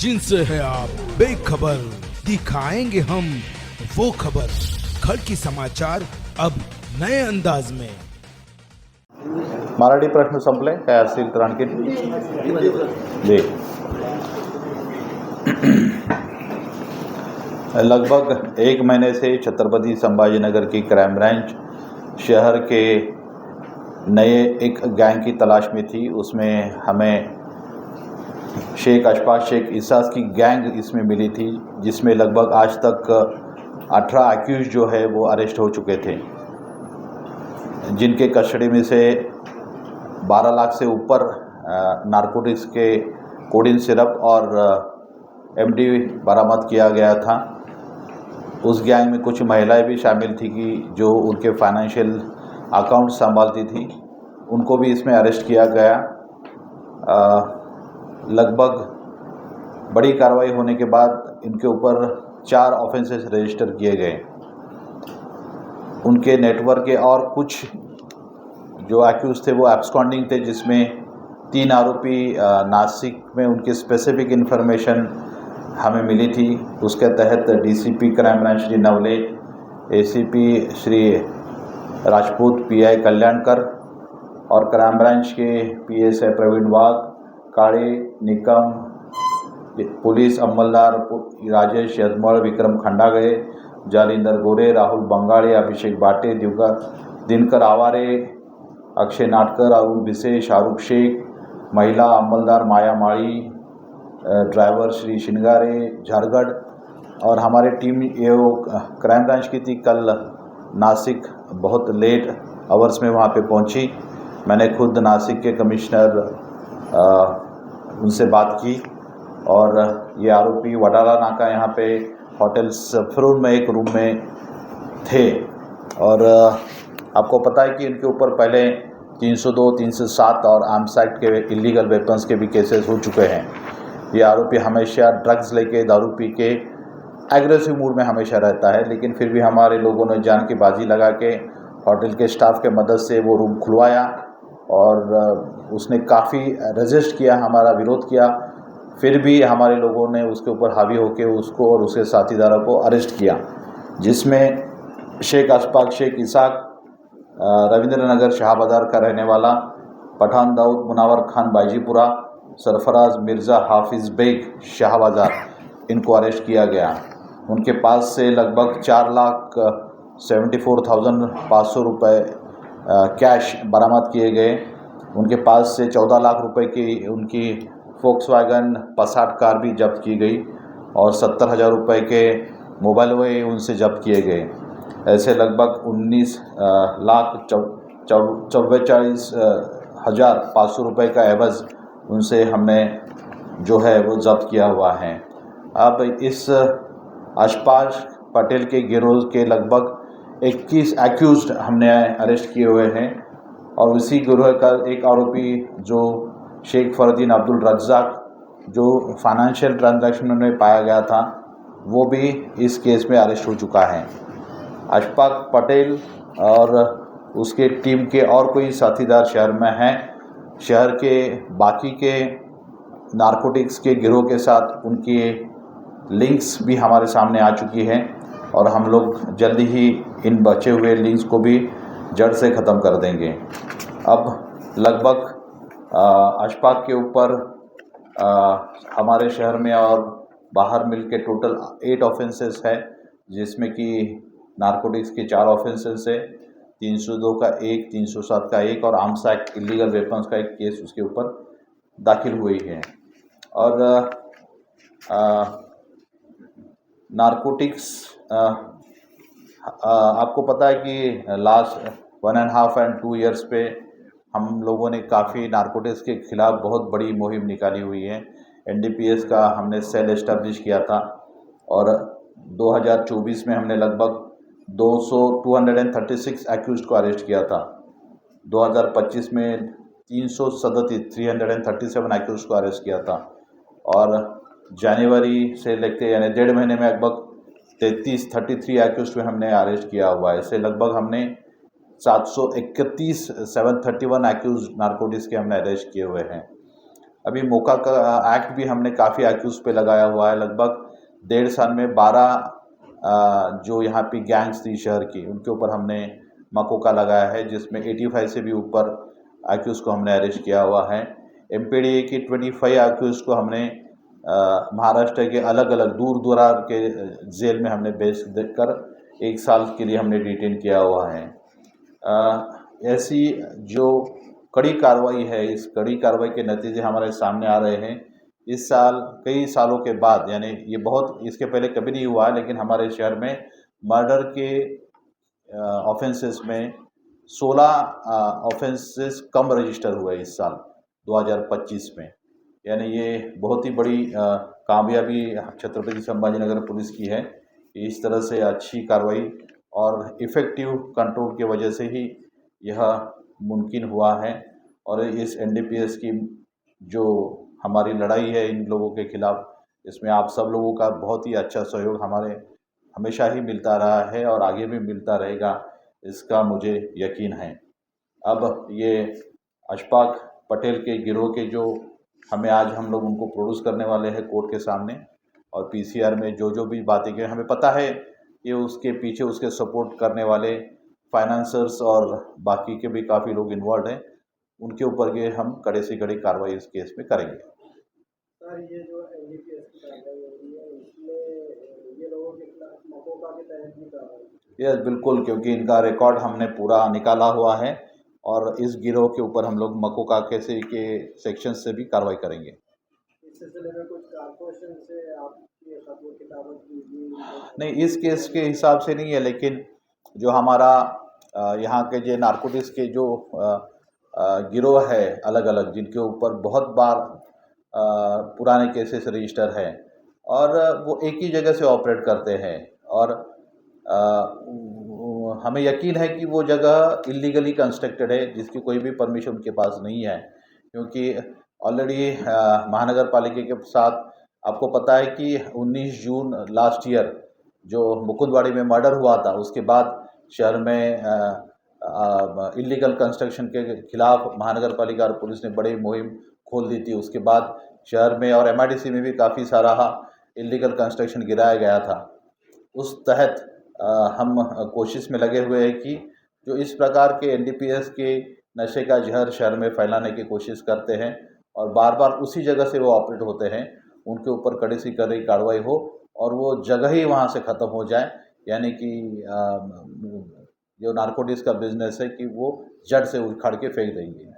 जिनसे है आप बेखबर, दिखाएंगे हम वो खबर। खड़की समाचार अब नए अंदाज में। मराठी प्रश्न संपले काय असतील तर आणखी दे। लगभग एक महीने से छत्रपति संभाजीनगर की क्राइम ब्रांच शहर के नए एक गैंग की तलाश में थी। उसमें हमें शेख अशफाक शेख इसास की गैंग इसमें मिली थी, जिसमें लगभग आज तक 18 एक्यूज जो है वो अरेस्ट हो चुके थे, जिनके कस्टडी में से 12 लाख से ऊपर नारकोटिक्स के कोडीन सिरप और एमडी बरामद किया गया था। उस गैंग में कुछ महिलाएं भी शामिल थी कि जो उनके फाइनेंशियल अकाउंट संभालती थी, उनको भी इसमें अरेस्ट किया गया। लगभग बड़ी कार्रवाई होने के बाद इनके ऊपर 4 ऑफेंसेस रजिस्टर किए गए। उनके नेटवर्क के और कुछ जो एक्यूज थे वो एब्सकॉन्डिंग थे, जिसमें 3 आरोपी नासिक में उनकी स्पेसिफिक इन्फॉर्मेशन हमें मिली थी। उसके तहत DCP crime branch Shri Navale, ACP Shri Rajput, pi Kalyankar और क्राइम ब्रांच के पीएसआई प्रवीण वाघ, काळे निकम, पुलिस अमलदार राजेश यजमल, विक्रम खंडागळे, जालिंदर गोरे, राहुल बंगाळे, अभिषेक बाटे, दिनकर आवारे, अक्षय नाटकर, अरुण भिसे, शाहरुख शेख, महिला अमलदार माया माळी, ड्राइवर श्री शिनगारे, झारगढ़। और हमारी टीम ये क्राइम ब्रांच की थी, कल नासिक बहुत लेट आवर्स में वहाँ पे पहुँची। मैंने खुद नासिक के कमिश्नर उनसे बात की और ये आरोपी वडाला नाका यहाँ पे होटल सफरून में एक रूम में थे। और आपको पता है कि इनके ऊपर पहले 302, 307 और आर्म्स एक्ट के इलीगल वेपन्स के भी केसेस हो चुके हैं। ये आरोपी हमेशा ड्रग्स लेके, दारू पी के एग्रेसिव मूड में हमेशा रहता है, लेकिन फिर भी हमारे लोगों ने जान की बाजी लगा के होटल के स्टाफ के मदद से वो रूम खुलवाया और उसने काफ़ी रेजिस्ट किया, हमारा विरोध किया। फिर भी हमारे लोगों ने उसके ऊपर हावी होकर उसको और उसके साथीदारों को अरेस्ट किया, जिसमें शेख अशफाक शेख इसाक रविंद्रनगर शाहबाजार का रहने वाला, पठान दाऊद मुनावर खान बाजीपुरा, सरफराज मिर्ज़ा हाफिज़ बेग शाहबाजार, इनको अरेस्ट किया गया। उनके पास से लगभग 4,74,500 रुपये कैश बरामद किए गए। उनके पास से 14 लाख रुपए की उनकी फोक्सवैगन पसाट कार भी जब्त की गई और 70,000 रुपये के मोबाइल वे उनसे जब्त किए गए। ऐसे लगभग 19,44,500 रुपये का एवज़ उनसे हमने जो है वो जब्त किया हुआ है। अब इस अशफाक पटेल के गिरोह के लगभग 21 एक्यूज्ड हमने अरेस्ट किए हुए हैं और उसी गिरोह का एक आरोपी जो शेख फरदीन अब्दुल रज्जाक, जो फाइनेंशियल ट्रांजैक्शन में पाया गया था, वो भी इस केस में अरेस्ट हो चुका है। अशफाक पटेल और उसके टीम के और कोई साथीदार शहर में हैं। शहर के बाकी के नारकोटिक्स के गिरोह के साथ उनकी लिंक्स भी हमारे सामने आ चुकी हैं और हम लोग जल्दी ही इन बचे हुए लिंक्स को भी जड़ से ख़त्म कर देंगे। अब लगभग अशफाक के ऊपर हमारे शहर में और बाहर मिलके टोटल 8 ऑफेंसेस है, जिसमें कि नारकोटिक्स के 4 ऑफेंसेस है, 302 का 1, 307 का 1 और आर्म्स एक्ट इलीगल वेपन्स का एक केस उसके ऊपर दाखिल हुई है। और नारकोटिक्स आपको पता है कि लास्ट 1.5 and 2 years पे हम लोगों ने काफ़ी नारकोटिक्स के ख़िलाफ़ बहुत बड़ी मुहिम निकाली हुई है। एनडीपीएस का हमने सेल एस्टेब्लिश किया था और 2024 में हमने लगभग 236 एक्यूज़ को अरेस्ट किया था। 2025 में 337 एक्यूज़ को अरेस्ट किया था और जनवरी से लेकर यानी 1.5 महीने में लगभग 33 एक्यूज़ में हमने अरेस्ट किया हुआ है। इससे लगभग हमने 731 एक्यूज़ नारकोटिक्स के हमने अरेस्ट किए हुए हैं। अभी मोका का एक्ट भी हमने काफ़ी एक्यूज़ पे लगाया हुआ है। लगभग 1.5 साल में 12 जो यहाँ पे गैंग्स थी शहर की, उनके ऊपर हमने मकोका लगाया है, जिसमें 85 से भी ऊपर एक्यूज़ को हमने अरेस्ट किया हुआ है। एमपीडीए की 25 एक्यूज़ को हमने महाराष्ट्र के अलग अलग दूर दराज के जेल में हमने भेज देकर 1 साल के लिए हमने डिटेन किया हुआ है। ऐसी जो कड़ी कार्रवाई है, इस कड़ी कार्रवाई के नतीजे हमारे सामने आ रहे हैं। इस साल कई सालों के बाद, यानी ये बहुत इसके पहले कभी नहीं हुआ है, लेकिन हमारे शहर में मर्डर के ऑफेंसेस में 16 ऑफेंसेस कम रजिस्टर हुए इस साल 2025 में। यानी ये बहुत ही बड़ी कामयाबी छत्रपति संभाजीनगर पुलिस की है। इस तरह से अच्छी कार्रवाई और इफ़ेक्टिव कंट्रोल की वजह से ही यह मुमकिन हुआ है। और इस एनडीपीएस की जो हमारी लड़ाई है इन लोगों के खिलाफ़, इसमें आप सब लोगों का बहुत ही अच्छा सहयोग हमारे हमेशा ही मिलता रहा है और आगे भी मिलता रहेगा, इसका मुझे यकीन है। अब ये अशफाक पटेल के गिरोह के जो आज हम लोग उनको प्रोड्यूस करने वाले हैं कोर्ट के सामने, और पीसीआर में जो भी बातें की, हमें पता है कि उसके पीछे उसके सपोर्ट करने वाले फाइनेंसर्स और बाकी के भी काफ़ी लोग इन्वॉल्व हैं। उनके ऊपर के हम कड़े से कड़ी कार्रवाई इस केस में करेंगे। सर, ये जो एनडीपीएस की कार्रवाई हो रही है, इसमें ये लोगों के खिलाफ मकोका के तहत भी कार्रवाई? यस, बिल्कुल, क्योंकि इनका रिकॉर्ड हमने पूरा निकाला हुआ है और इस गिरोह के ऊपर हम लोग मकोका के सेक्शन से भी कार्रवाई करेंगे। इस सिलसिले में कुछ कारपोरेशन से आपकी खबर किताबत की? नहीं, इस केस के हिसाब से नहीं है, लेकिन जो हमारा यहाँ के जो नारकोटिक्स के जो गिरोह है अलग अलग, जिनके ऊपर बहुत बार पुराने केसेस रजिस्टर हैं और वो एक ही जगह से ऑपरेट करते हैं, और हमें यकीन है कि वो जगह इलीगली कंस्ट्रक्टेड है, जिसकी कोई भी परमिशन उनके पास नहीं है। क्योंकि ऑलरेडी महानगर पालिका के साथ आपको पता है कि 19 जून लास्ट ईयर जो मुकुंदवाड़ी में मर्डर हुआ था, उसके बाद शहर में इलीगल कंस्ट्रक्शन के खिलाफ महानगर पालिका और पुलिस ने बड़ी मुहिम खोल दी थी। उसके बाद शहर में और एमआईडीसी में भी काफ़ी सारा इलीगल कंस्ट्रक्शन गिराया गया था। उस तहत हम कोशिश में लगे हुए हैं कि जो इस प्रकार के एनडीपीएस के नशे का जहर शहर में फैलाने की कोशिश करते हैं और बार बार उसी जगह से वो ऑपरेट होते हैं, उनके ऊपर कड़ी से कड़ी कार्रवाई हो और वो जगह ही वहाँ से ख़त्म हो जाए। यानी कि जो नारकोटिक्स का बिजनेस है कि वो जड़ से उखाड़ के फेंक देंगे।